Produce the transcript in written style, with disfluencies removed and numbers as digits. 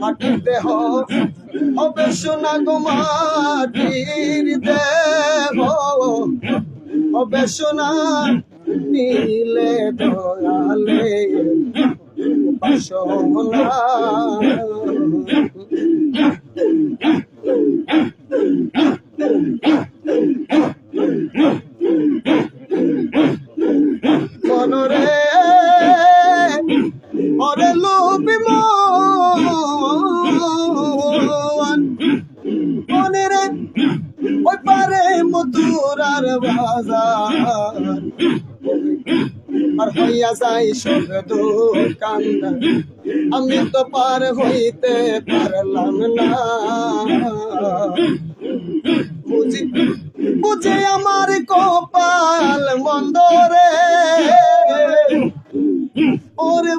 মাটির দেহ হবে সোনা গো মাটির দেহ হবে সোনা নীলে দয়ালে বাসনা মনরে ওরে লোভী মন মনেরে ওই পারে মধুরার বাজার আর হইয়া যাই সব দোকানদার আমি তো পার হইতে পারলাম না বুঝে আমার কপাল মন্দরে ওরে